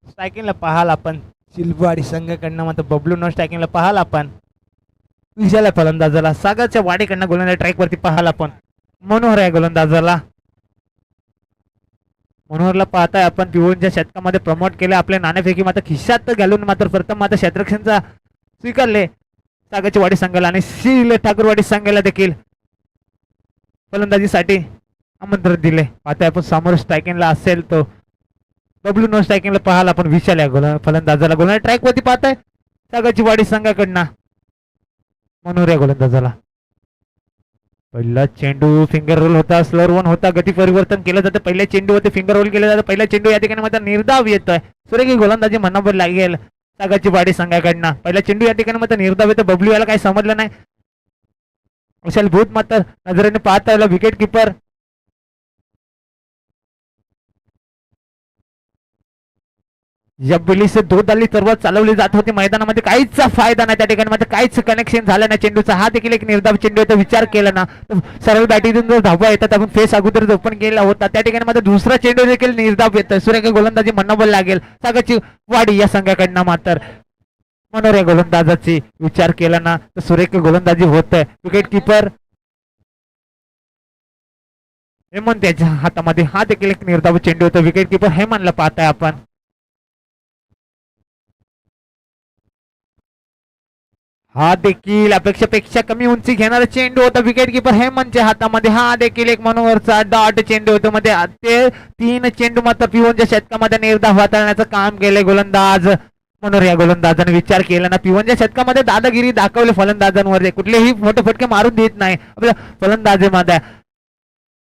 स्ट्रायकिंगला पाहाल आपण चिलवाडी संघाकडनं, मात्र बबलू नो स्ट्रायकिंगला पाहाल आपण विशाल फलंदाजाला, सागरच्या वाडीकडनं गोलंदाज ट्रॅकवरती पाहाल आपण मनोहर आहे गोलंदाजाला. मनोहरला पाहताय आपण पिवळच्या शतकामध्ये प्रमोट केले, आपल्या नाणेफेकी मात्र खिशात घालून मात्र प्रथम मात्र क्षेत्ररक्षणचा स्वीकारले सागरची वाडी संघाला आणि शील ठाकूरवाडी संघाला देखील फलंदाजीसाठी आमंत्रण दिले. पाहताय आपण समोर स्ट्रायकिंगला असेल तो बबलू नो स्ट्रायकिंगला पाहाल आपण विशाल या फलंदाजाला, गोलंदाज ट्रॅकवरती पाहताय सागरची वाडी संघाकडनं मनोहर या गोलंदाजाला. पहिला चेंडू फिंगर रोल होता, स्लोअर वन होता, गती परिवर्तन केलं जातं, पहिल्या चेंडू होते फिंगर रोल केलं जातं, पहिला चेंडू या ठिकाणी मात्र निर्धाव येतोय, सुरेखी गोलंदाजी मनावर लागेल सागरची वाडी संघाकडनं. पहिला चेंडू या ठिकाणी मात्र निर्धाव येतो, बबलू याला काही समजलं नाही, विशाल भूत मात्र नजरेने पाहता आला विकेट किपर या बिलीसे दोदाली तरवार चालवली जात होती मैदानामध्ये, काहीच फायदा नाही त्या ठिकाणी, मात्र काहीच कनेक्शन झालं नाही चेंडूचा. हा देखील एक निर्धाव चेंडू आहे, विचार केला ना सरळ बॅटिंगतून जर धावा येतात, आपण फेस अगोदर ओपन केला होता त्या ठिकाणी मात्र दुसरा चेंडू देखील निर्धाव येतोय, सुरेख गोलंदाजी म्हणावं लागेल सागरची वाडी या संघाकडनं. मात्र मनोहर या गोलंदाजाची विचार केला ना तर सुरेख गोलंदाजी होत आहे. विकेट किपर हेमंत त्याच्या हातामध्ये, हा देखील एक निर्धाव चेंडू होता, विकेट किपर हेमंतला पाहताय आपण. हा देखील अपेक्षापेक्षा कमी उंची घेणारा चेंडू होता, विकेट किपर हेमंतच्या हातामध्ये, हा देखील एक मनोहरचा डॉट चेंडू होता, मध्ये ते 3 चेंडू मात्र पिवनच्या शतकामध्ये निर्धाव हाताळण्याचं काम केले गोलंदाज मनोहर या गोलंदाजाने. विचार केला ना पिवनच्या शतकामध्ये दादागिरी दाखवले फलंदाजांवर, कुठलेही मोठे फटके मारून देत नाही आपल्या फलंदाजीमध्ये.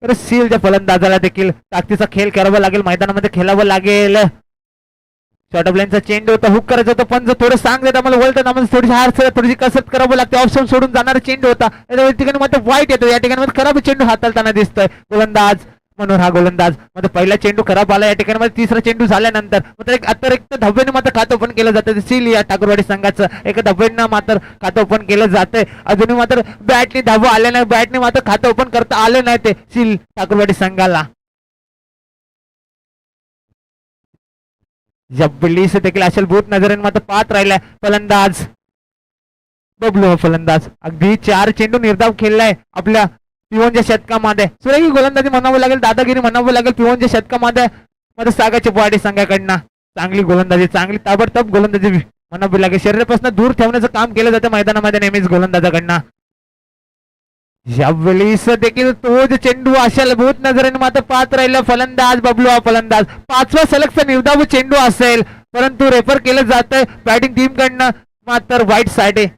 तर सीलच्या फलंदाजाला देखील ताकदीचा खेळ करावा लागेल, मैदानामध्ये खेळावं लागेल. शॉर्ट ऑफ लाईनचा चेंडू होता, हुक करायचा होता, पण थोडं सांग देत आम्हाला वळतं आम्हाला थोडीशी हार थोडीशी कसरत करावं लागते, ऑप्शन सोडून जाणारा चेंडू होता, या ठिकाणी मात्र वाईट येतो, या ठिकाणी मात्र खराब चेंडू हाताळताना दिसतोय गोलंदाज मनोहर हा गोलंदाज. मात्र पहिला चेंडू खराब आला, या ठिकाणी मात्र तिसरा चेंडू झाल्यानंतर मात्र एक अतिरिक्त धब्ब्याने मात्र खातं ओपन केलं जातं सील या ठाकूरवाडी संघाचं, एका धब्ब्यानं मात्र खातं ओपन केलं जातंय. अजूनही मात्र बॅटने धावा आले नाही, बॅटने मात्र खातं ओपन करता आलं नाही ते सील ठाकूरवाडी संघाला. जब्बलीस देखील असेल भूत नजरेने मात्र पाहत राहिलाय फलंदाज बबलू फलंदाज. अगदी 4 चेंडू निर्धाव खेळलाय आपल्या पिवनच्या शतकामध्ये, सुरेखी गोलंदाजी म्हणावं लागेल, दादागिरी म्हणावं लागेल पिवनच्या शतकामध्ये. मात्र सागरची वाडी संघाकडनं चांगली गोलंदाजी, चांगली ताबडतोब गोलंदाजी म्हणावी लागेल, शरीरापासून दूर ठेवण्याचं काम केलं जातं मैदानामध्ये नेहमीच गोलंदाजाकडनं. यावेळेस देखील तोच चेंडू अशा भूत नजरेने मात्र पाहत राहिला फलंदाज बबलू हा फलंदाज. 5वा सलगचा निर्धाव चेंडू असेल, परंतु रेफर केलं जातंय बॅटिंग टीम कडनं मात्र वाईट साईड आहे.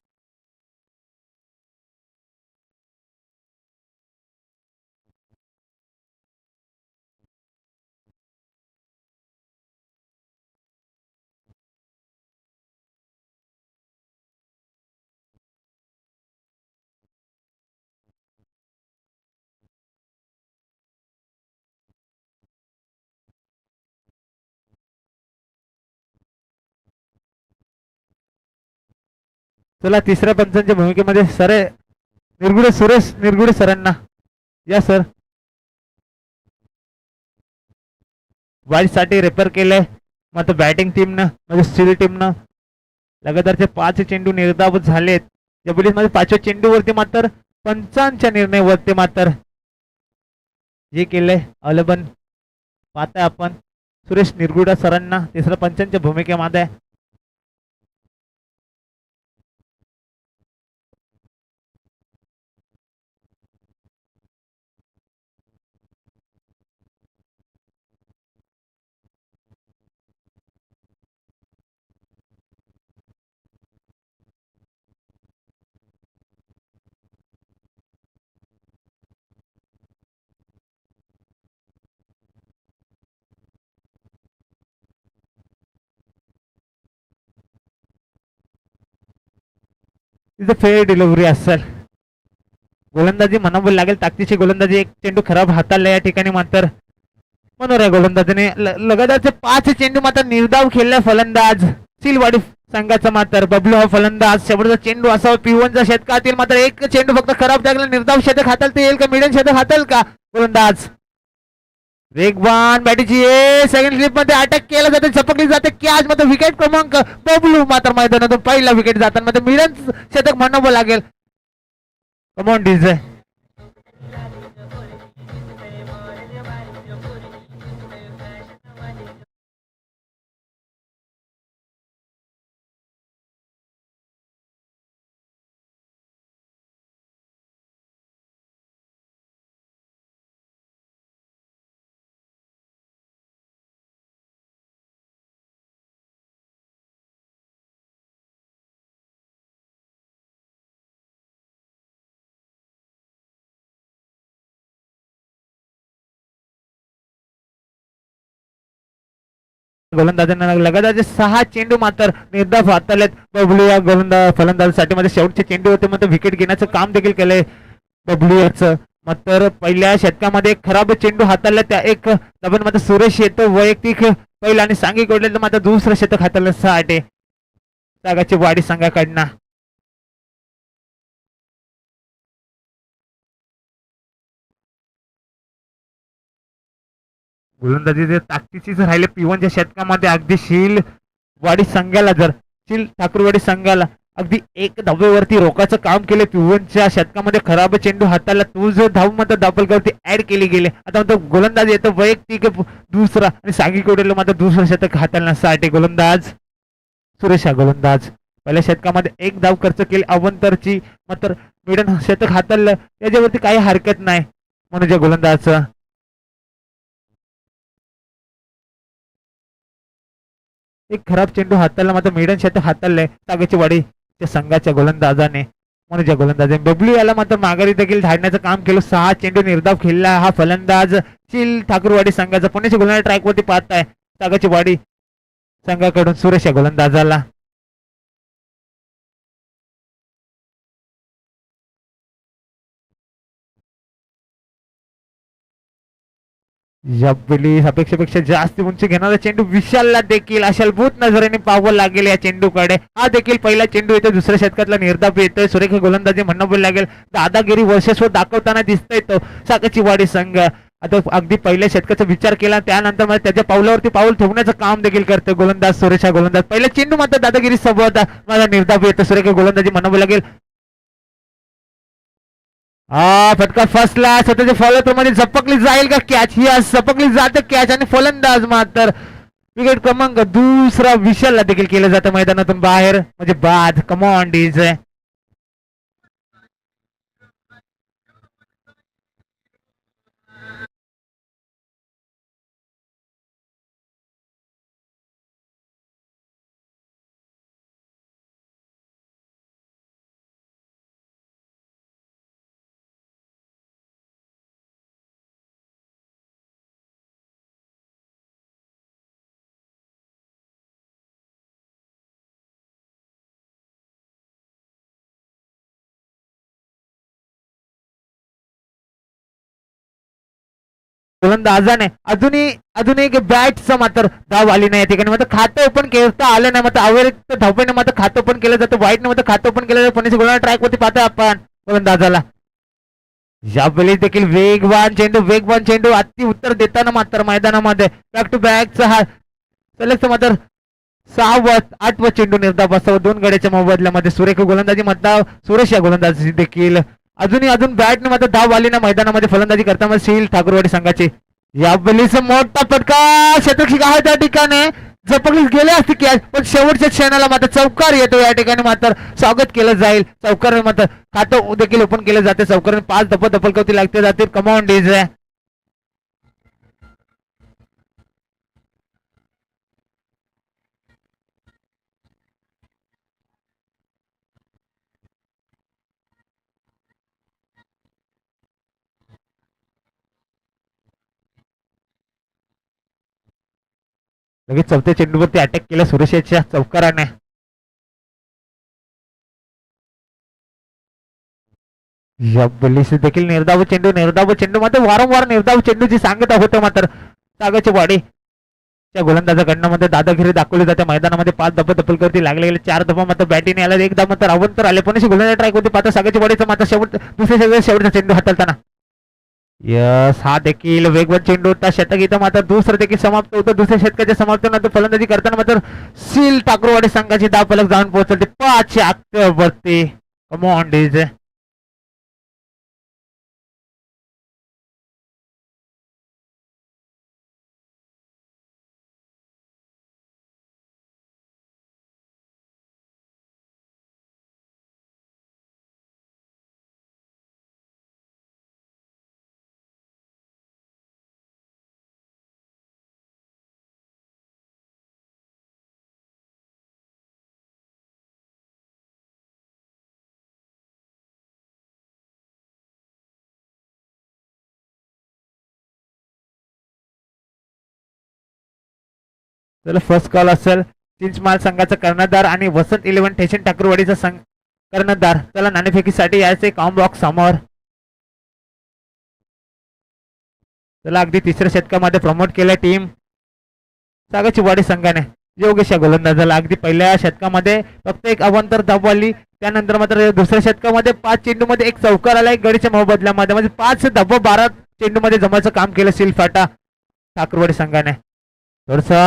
चला तिसऱ्या पंचांच्या भूमिकेमध्ये सुरेश निरगुडे सरांना या सर. वाईट साठी रेफर केलंय मात्र बॅटिंग टीमनं म्हणजे स्टील टीमनं लगातारचे 5 चेंडू निर्धाव झालेत. या मध्ये 5व्या चेंडूवरती मात्र पंचांच्या निर्णयावरती मात्र जे केलंय अवलंबन पाहताय आपण सुरेश निरगुडे सरांना तिसऱ्या पंचांच्या भूमिकेमध्ये. तिथे फेअर डिलिव्हरी असेल, गोलंदाजी म्हणावी लागेल, ताकदीची गोलंदाजी. एक चेंडू खराब हाताळला या ठिकाणी मात्र मनोहर गोलंदाजीने लगातारचे 5 चेंडू मात्र निर्धाव खेळला फलंदाज सिलवाडी संघाचा. मात्र बबलू हा फलंदाज, शेवटचा चेंडू असावा पिवनच्या शतकातील, मात्र एक चेंडू फक्त खराब टाकला, निर्धाव शतक हाताळता येईल का, मिडन शतक हाताळ का गोलंदाज वेगवान बॅटीची सेकंड स्लिप मध्ये अटॅक केला जाते, झपकली जाते कॅच मध्ये विकेट क्रमांक बबलू मात्र मैदानातून पहिला विकेट जाताना मध्ये मिडन शतक म्हणावं लागेल. Come on DJ. गोलंदाजांना लगातार 6 चेंडू मात्र निर्धाव हाताळलेत बबलू या फलंदाजासाठी. मध्ये शेवटचे चेंडू होते मात्र विकेट घेण्याचं काम देखील केलंय बबलू याचं. मात्र पहिल्या षटकामध्ये खराब चेंडू हाताळला त्या एक दबन मात्र सुरेश येतो वैयक्तिक पहिला आणि सांघिक ओढलेलं मात्र दुसरं शतक हाताळलं 6 सागाची वाडी संघाकडनं. गोलंदाजी जर ताकदीचीच राहिले पिवनच्या शतकामध्ये अगदी वाडी संघाला ठाकूरवाडी संघाला अगदी एक धावेवरती रोखाचं काम केलं. पिवनच्या शतकामध्ये खराब चेंडू हाताला तो जो धाव मात्र दापलकरती ऍड केली गेले. आता मात्र गोलंदाज येतो वैयक्तिक दुसरा आणि सांघिक ओढलेलं मात्र दुसरं शतक हाताळण्यासाठी गोलंदाज सुरेश हा गोलंदाज. पहिल्या शतकामध्ये एक धाव खर्च केली अवंतरची मात्र मिडन शतक हाताळलं त्याच्यावरती काही हरकत नाही म्हणून गोलंदाज. एक खराब चेंडू हाताळला मात्र मिडन शतक हाताळलंय सागाची वाडीच्या संघाच्या गोलंदाजाने म्हणून गोलंदाजाने. बबलू याला मात्र माघारी देखील धाडण्याचं काम केलं. 6 चेंडू निर्धाव खेळला हा फलंदाज ठाकूरवाडी संघाचा. पुण्याच्या गोलंदाज ट्रॅक वरती पाहताय सागाची वाडी संघाकडून सुरेश या गोलंदाजाला. अपेक्षेपेक्षा जास्त उंची घेणारा चेंडू विशालला देखील अशलभूत नजरेने पाहावं लागेल या चेंडूकडे. हा देखील पहिला चेंडू येतो दुसऱ्या षटकातला निर्धाव येतोय. सुरेख गोलंदाजी म्हणावं लागेल. दादागिरी वर्चस्व दाखवताना दिसतोय तो सागाची वाडी संघ. आता अगदी पहिल्या षटकाचा विचार केला त्यानंतर मग त्याच्या पावलावरती पाऊल ठेवण्याचं काम देखील करतो गोलंदाज सुरेश गोलंदाज. पहिला चेंडू मात्र दादागिरी सोबत माझा निर्धाव येतो. सुरेख गोलंदाजी म्हणावं लागेल. हा फटका फसला स्वतःच्या फॉलो मध्ये झपकली जाईल का कॅच. ही झपकली जाते कॅच आणि फलंदाज मात्र विकेट क्रमांक दुसरा विशालला देखील केलं जातं मैदानातून बाहेर म्हणजे बाद. Come on DJ. गोलंदाजाने अजून एक बॅटचा मात्र धाव आली नाही या ठिकाणी. मात्र खातं ओपन करता आलं नाही. मात्र अविरत धावपणे मात्र खातं ओपन केलं जातं. वाईट मात्र खातं ओपन केलं जातं. पुण्याच्या गोलंदाज ट्रॅक वरती पाहतोय आपण गोलंदाजाला. यावेळी देखील वेगवान चेंडू अति उत्तर देताना मात्र मैदानामध्ये बॅक टू बॅकचा हा सलग मात्र 8वा चेंडू निर्धाव बसावा 2 गड्याच्या मोबदल्यामध्ये. सुरेख गोलंदाजी मात्र सुरेश या गोलंदाजी देखील अजून बॅटने मात्र धाव आली ना मैदानामध्ये फलंदाजी करताना ठाकूरवाडी संघाची. यावेळीच मोठा फटका शतक आहे त्या ठिकाणी. झपकली गेले असते कॅच पण शेवटच्या क्षणाला मात्र चौकार येतो या ठिकाणी मात्र स्वागत केलं जाईल. चौकार मात्र खातं देखील ओपन केलं जाते. चौकार 5 दफल लागते जातील. Command DJ. लगेच चौथ्या चेंडूवरती अटॅक केला सुरेशच्या चौकाराने. देखील निर्धाव चेंडू मात्र वारंवार निर्धाव चेंडूची सांगत होतं मात्र सागाची वाडी त्या गोलंदाजाकडनं मध्ये दादागिरी दाखवली जाते. मैदानामध्ये 5 दफल करती लागले गेले. 4 दफा मात्र बॅटिंग आला. 1 मात्र अवंतर आले. पण गोलंदाज ट्राय होते पाहता सागाची वाडीचा मात्र शेवटचा चेंडू हाताळताना यस, हा देखील वेगवान चेंडू होता. शतक इथं मात्र दुसरं देखील समाप्त होतं. दुसऱ्या षटकाच्या समाप्तीनंतर फलंदाजी करताना मात्र सील ठाकूरवाडी संघाची धाव फलक जाऊन पोहोचते 5 वरती. Come on DJ. चला फर्स्ट कॉल असेल चिंचमाल संघाचा कर्णधार आणि वसंत 11 ठेशन ठाकूरवाडीचा संघ कर्णधार. चला नाणेफेकीसाठी यायचे कॉम बॉक्स समोर. चला अगदी तिसऱ्या षटकामध्ये प्रमोट केलं टीम सागाची वाडी संघाने. योगेश या गोलंदाजाला अगदी पहिल्या षटकामध्ये फक्त एक अवांतर धाव आली. त्यानंतर मात्र दुसऱ्या षटकामध्ये 5 चेंडूमध्ये एक चौकार आला. एक गडीच्या मोबदल्यामध्ये म्हणजे 5 धावा 12 चेंडूमध्ये जमायचं काम केलं सिलफाटा ठाकूरवाडी संघाने. थोडसा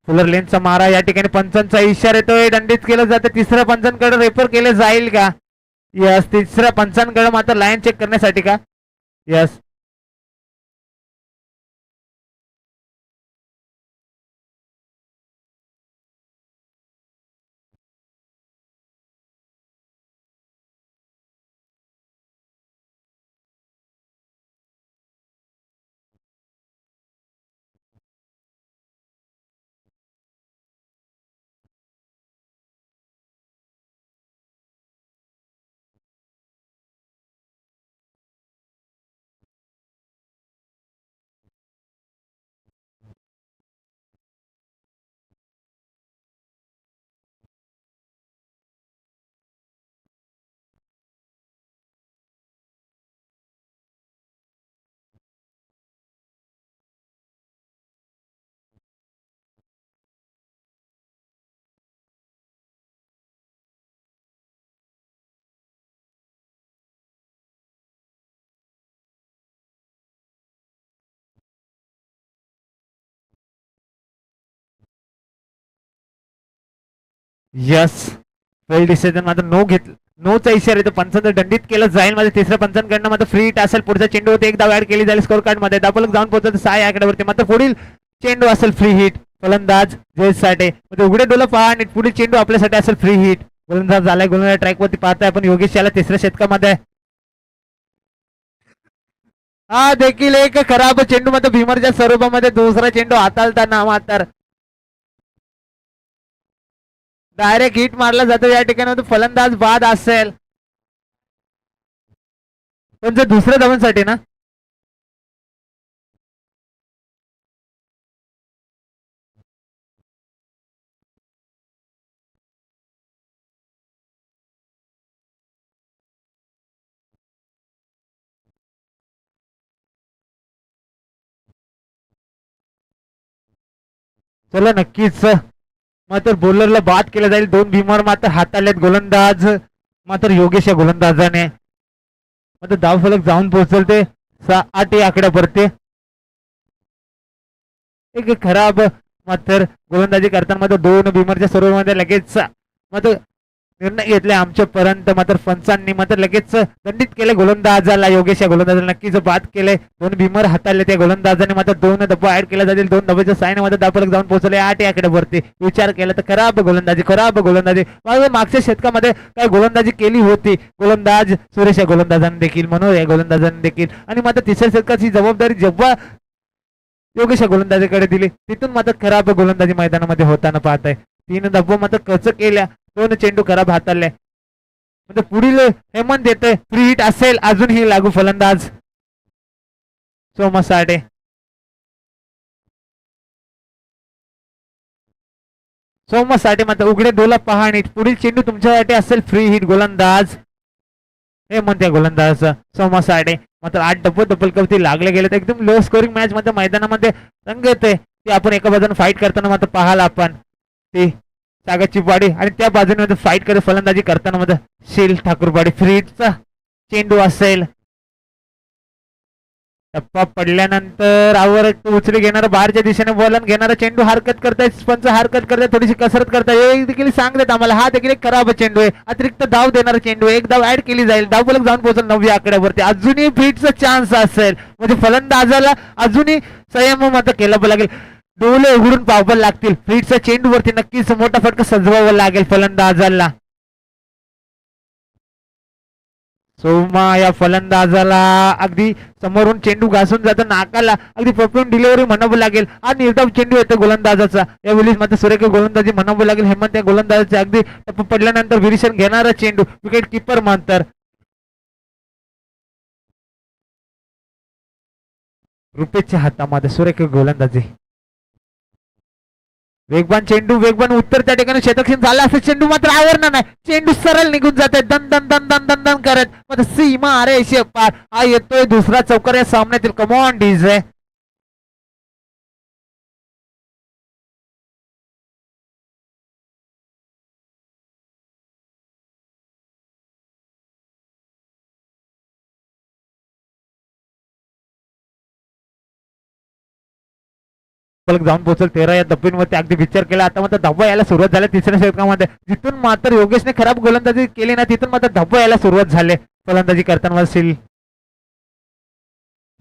फुलर लेनचा मारा या ठिकाणी पंचांचा इशारा येतोय. दंडित केलं जातं. तिसऱ्या पंचांकडे रेफर केलं जाईल का? यस, तिसऱ्या पंचांकडे मात्र लाईन चेक करण्यासाठी का? यस. यस, वेल डिसिजन मात्र नो घेतलं. नोचा इशारा येतो. पंचांना दंडित केलं जाईल. माझ्या तिसऱ्या पंचांकडनं मात्र फ्री हिट असेल. पुढचा चेंडू होते. एक धाव ऍड केली जाईल स्कोर कार्ड मध्ये. दाबलक जाऊन पोहोचत 6 आकड्यावरती. मात्र पुढील चेंडू असेल फ्री हिट. फलंदाज जयेश साठे म्हणजे उघडे डोलं पहा आणि पुढील चेंडू आपल्यासाठी असेल फ्री हिट. गोलंदाज झालाय. गोलंदाज ट्रॅक वरती पाहताय आपण योगेश याला तिसऱ्या षटकामध्ये. हा देखील एक खराब चेंडू मात्र भीमरच्या स्वरूपामध्ये दुसरा चेंडू हाताळताना मात्र डायरेक्ट हिट मारला जातो या ठिकाणी. फलंदाज बाद असेल पण जर दुसऱ्या धावांसाठी ना चला नक्कीच मात्र बॉलरला बाद केलं जाईल. 2 भीमर मात्र हाताळलेत गोलंदाज मात्र योगेश या गोलंदाजाने. मात्र धाव फलक जाऊन पोहोचलते 8 आकड्यावरती. एक खराब मात्र गोलंदाजी करताना मात्र 2 भीमरच्या स्वरूपामध्ये लगेच मात्र निर्णय घेतले आमच्यापर्यंत. मात्र पंचांनी मात्र लगेच दंडित केले गोलंदाजाला. योगेश या गोलंदाजाला नक्कीच बाद केले. 2 भीमर हाताळले त्या गोलंदाजाने. मात्र 2 डब्बा ऍड केला जातील. 2 डब्याच्या साईने मात्र धाव फलक जाऊन पोहोचले 8 आकड्यावरती. विचार केला तर खराब गोलंदाजी मागच्या शतकामध्ये काय गोलंदाजी केली होती गोलंदाज सुरेश या गोलंदाजाने देखील, मनोहर या गोलंदाजाने देखील. आणि मात्र तिसऱ्या शतकाची जबाबदारी जेव्हा योगेश या गोलंदाजीकडे दिली तिथून मात्र खराब गोलंदाजी मैदानामध्ये होताना पाहत आहे. 3 धावा मात्र कच केल्या. 2 चेंडू खराब हाताळले. म्हणजे पुढील हेमंत येतोय. फ्री हिट असेल अजूनही लागू. फलंदाज सोमा साठे. सोमा साठे मात्र उघडे डोला पहा आणि पुढील चेंडू तुमच्यासाठी असेल फ्री हिट. गोलंदाज हेमंत या गोलंदाज सोमा साठे. मात्र 8 डबल कवती लागले गेले. तर एकदम लो स्कोरिंग मॅच मध्ये मैदानामध्ये रंग येते ती आपण एका बाजूने फाईट करताना मात्र पाहाल आपण. ती सागाची वाडी आणि त्या बाजूने फाईट करत फलंदाजी करताना मध्ये शील ठाकूरवाडी. फ्री हिटचा चेंडू असेल टप्पा पडल्यानंतर आवर उचली घेणार बाहेरच्या दिशेने बॉलन घेणारा चेंडू हरकत करताय पंच हरकत करताय थोडीशी कसरत करताय हे देखील सांगतात आम्हाला हा देखील एक खराब चेंडू आहे अतिरिक्त धाव देणारा चेंडू एक धाव ऍड केली जाईल धाव फलक जाऊन पोहोचेल 9व्या आकड्यावरती अजूनही फिटचा चान्स असेल म्हणजे फलंदाजाला अजूनही संयम मात्र केलं लागेल डोळे उघडून पाहावं लागतील फिटचा चेंडूवरती नक्कीच मोठा फटका सजवावा लागेल फलंदाजाला सोमा या फलंदाजाला अगदी समोरून चेंडू घासून जातो नाकाला अगदी परफेक्ट डिलिव्हरी म्हणावं लागेल हा निर्धाव चेंडू येतो गोलंदाजाचा यावेळी मात्र सुरेख गोलंदाजी म्हणावं लागेल हेमंत या गोलंदाजाचे अगदी टप्पा पडल्यानंतर विरिशन घेणारा चेंडू विकेट किपर मानतर रुपेशच्या हातामध्ये सुरेख गोलंदाजी वेगवान चेंडू वेगवान उत्तर त्या ठिकाणी क्षेत्रक्षण झाला असं चेंडू मात्र आवरणार नाही चेंडू सरळ निघून जाते दन दन दन दन दन दन करत मात्र सीमा अरे पार हा येतोय दुसरा चौकार या सामन्यातील कमॉन डीजे जाऊन पोहोचल 13 या धब्बींवरती अगदी विचार केला आता मात्र धब्बा यायला सुरुवात झाली तिसऱ्या षटकामध्ये जिथून मात्र योगेशने खराब गोलंदाजी केली ना तिथून मात्र धब्बा यायला सुरुवात झाली फलंदाजी करताना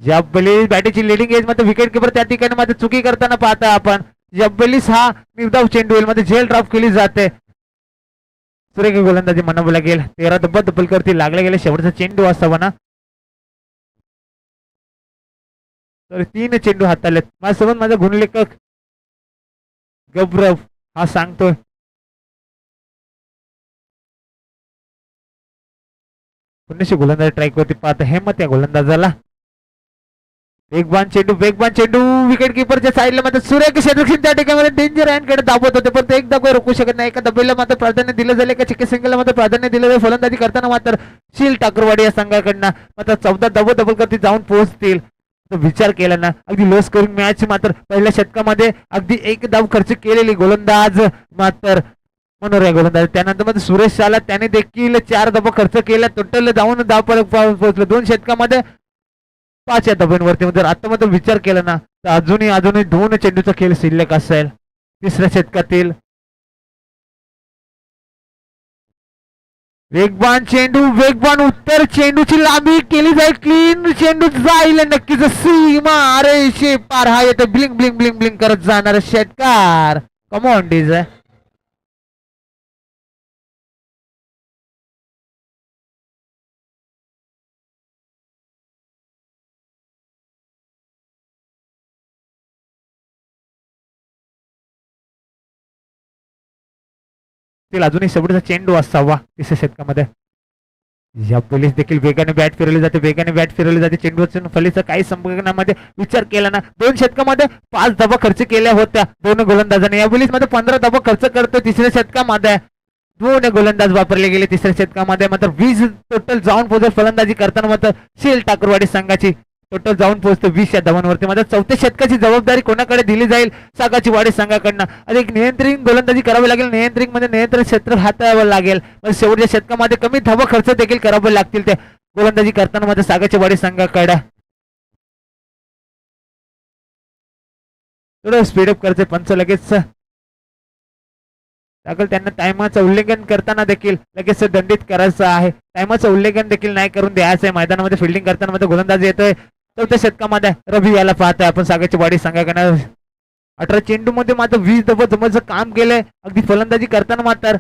जब्बलीस बॅटीची लिडिंग एज मध्ये विकेट किपर त्या ठिकाणी मध्ये चुकी करताना पाहता आपण जब्बलीस हा निर्धाव चेंडू मध्ये झेल ड्रॉप केली जाते सुरेख गोलंदाजी म्हणावं लागेल 13 धब्बा डबल करती लागला गेले शेवटचा चेंडू असावा ना तर 3 चेंडू हातालेत माझ्यासोबत माझा गुणलेखक गब्रव हा सांगतोय पुन्हा गोलंदाजी ट्राय करते पाहता हेमत या गोलंदाजाला वेगवान चेंडू विकेट किपरच्या साईडला मात्र सुरेख क्षेत्रक्षण त्या ठिकाणी डेंजर हँडकडे दाबत होते पण एक धाव रोखू शकत नाही एका दबेला मात्र प्राधान्य दिलं जाईल एका चिके सिंगलला मात्र प्राधान्य दिलं जाईल फलंदाजी करताना मात्र शील ठाकरवाडी या संघाकडनं मात्र 14 डबल करती जाऊन पोहोचतील विचार केला ना अगदी लॉस करून मॅच मात्र पहिल्या षटकामध्ये अगदी एक धाव खर्च केलेली गोलंदाज मात्र मनोरे गोलंदाज त्यानंतर मध्ये सुरेश शाला त्याने देखील 4 धावा खर्च केला टोटल जाऊन धाव पोहोचलो 2 षटकामध्ये 5 या धावांवरती जर आता मात्र विचार केला ना तर अजूनही 2 चेंडूचा खेळ शिल्लक असेल तिसऱ्या षटकातील वेगवान उत्तर चेंडूची लांबी केली जाईल क्लीन चेंडू जाईल नक्कीच सीमा अरे पार हा येतो ब्लिंक ब्लिंक ब्लिंक ब्लिंक करत जाणार षटकार कमॉन डीज अजूनही शेवटचा चेंडू असावा तिसऱ्या षटकामध्ये या पोलीस देखील वेगाने बॅट फिरवली जाते चेंडूच्या फलीचा काही संपर्कामध्ये विचार केला ना 2 षटकामध्ये 5 धावा खर्च केल्या होत्या 2 गोलंदाजांनी या पोलीस मध्ये 15 धावा खर्च करतो तिसऱ्या षटकामध्ये 2 गोलंदाज वापरले गेले तिसऱ्या षटकामध्ये मात्र 20 टोटल जाऊन पोहोचल फलंदाजी करताना मात्र शील ठाकरवाडी संघाची टोटल जाऊन पोहोचतो 20 या धावांवरती मात्र 4थ्या षटकाची जबाबदारी कोणाकडे दिली जाईल सागाची वाडी संघाकडनं अधिक नियंत्रण गोलंदाजी करावी लागेल नियंत्रण क्षेत्र हाताळावं लागेल शेवटच्या षटकामध्ये कमी धावा खर्च देखील करावे लागतील ते गोलंदाजी करताना मात्र सागाची वाडी संघाकडे थोडं स्पीडअप करते पंच लगेच त्यांना टायमाचं उल्लंघन करताना देखील लगेच दंडित करायचं आहे टायमाचं उल्लंघन देखील नाही करून द्यायचं आहे मैदानामध्ये फिल्डिंग करताना मध्ये गोलंदाज येतोय 4थ्या षटकामध्ये रवी याला पाहतोय आपण सागाची वाडी संघाकडे 18 चेंडू मध्ये मात्र 20 धावा जमचं काम केलंय अगदी फलंदाजी करताना मात्र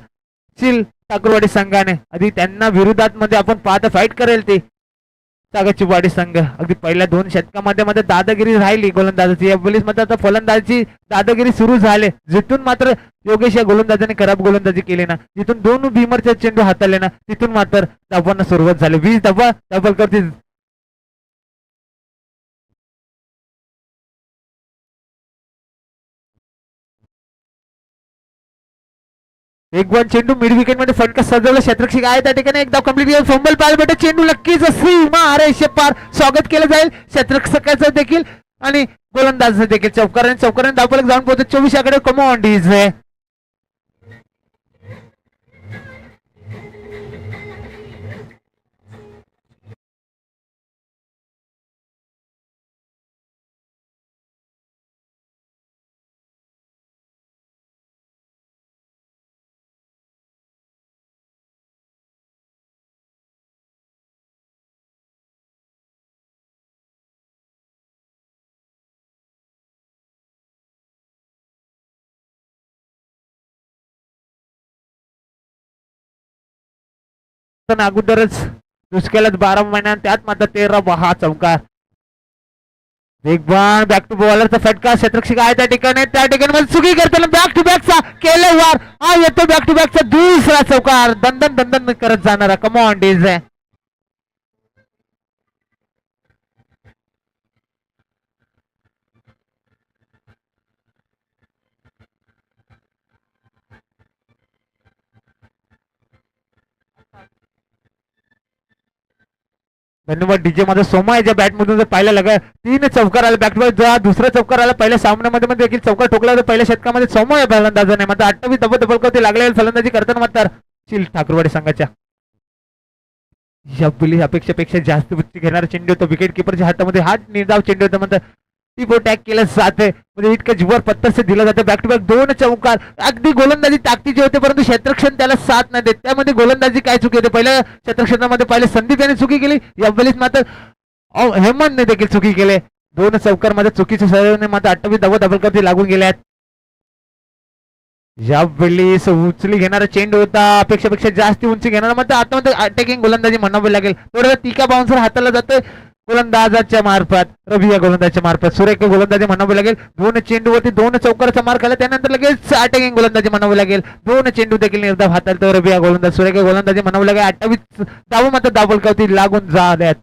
शील ठाकरवाडी संघाने आधी त्यांना विरोधात मध्ये आपण पाहता फाईट करेल ते सागाची वाडी संघ अगदी पहिल्या 2 षटकामध्ये मध्ये दादागिरी राहिली गोलंदाजाची या पोलीस मध्ये आता फलंदाजी दादागिरी सुरू झाले जिथून मात्र योगेश या गोलंदाजाने खराब गोलंदाजी केली ना जिथून 2 भीमरचे चेंडू हाताळले ना तिथून मात्र धावांना सुरुवात झाली 20 धावा डबल करते वेगवान चेंडू मिड विकेट मध्ये फटका सजवला क्षेत्रक्षक आहे त्या ठिकाणी एक धाव कंप्लीट फंबल पाहायला भेटत चेंडू नक्कीच सीमा अरे पार स्वागत केलं जाईल क्षेत्रक्षकाचं देखील आणि गोलंदाज देखील चौकाराने धावफलक जाऊन पोहोचत 24 आकडे कमॉन डीज अगोदरच दुसऱ्यालाच 12 महिन्यात त्यात मात्र 13 हा चौकार. वेगवान बॅक टू बॉलरचा फटका क्षेत्ररक्षक आहे त्या ठिकाणी मध्ये चुकी करताना बॅक टू बॅकचा केले वार हा येतो बॅक टू बॅकचा दुसरा चौकार. दंदन दंदन करत जाणारा कमॉन डीज आहे. धन्यवाद डीजे. माझा सोमा याच्या बॅटमधून जर पाहायला लागला 3 चौकार आला बॅक टू बॅक. दुसरा चौकार आला पहिल्या सामन्यामध्ये देखील चौकार ठोकला होता पहिल्या षटकामध्ये सोमा या फलंदाजाने मात्र 28 डबल करते लागले फलंदाजी करताना मात्र शील ठाकरवाडी संघाच्या या अपेक्षेपेक्षा जास्त बुच्ची घेणारा चेंडू होता विकेट किपरच्या हातामध्ये. हा निर्धाव चेंडू होता मात्र टीप टॅग केलं जाते म्हणजे इतकं जीवर पत्तर से दिलं जातं. बॅक टू बॅक 2 चौकार. अगदी गोलंदाजी ताकदीचे होते परंतु क्षेत्ररक्षण त्याला साथ नाही देत. त्यामध्ये गोलंदाजी काय चुकी होते पहिल्या क्षेत्ररक्षणामध्ये पहिले संदीप याने चुकी केली यावेळेस मात्र हेमंतने देखील चुकी केले. 2 चौकार मध्ये चुकीच्या सहाय्याने मात्र 28 डबल करते लागून गेल्यात. यावेळेस उचली घेणारा चेंडू होता अपेक्षेपेक्षा जास्त उंची घेणारा मात्र आता अटॅकिंग गोलंदाजी म्हणावी लागेल. थोडं तिका बाउन्सर हाताला जातोय गोलंदाजाच्या मार्फत रवी या गोलंदाजाच्या मार्फत सुरेख गोलंदाजी म्हणावी लागेल. 2 चेंडूवरती 2 चौकाराचा मार खाला त्यानंतर लगेच अटॅकिंग गोलंदाजी म्हणावी लागेल. 2 चेंडू देखील निर्धाव हाताळतो रवी या गोलंदाज सुरेख गोलंदाजी म्हणावी लागेल. 28 धावा मात्र दाबल कवती लागून जात.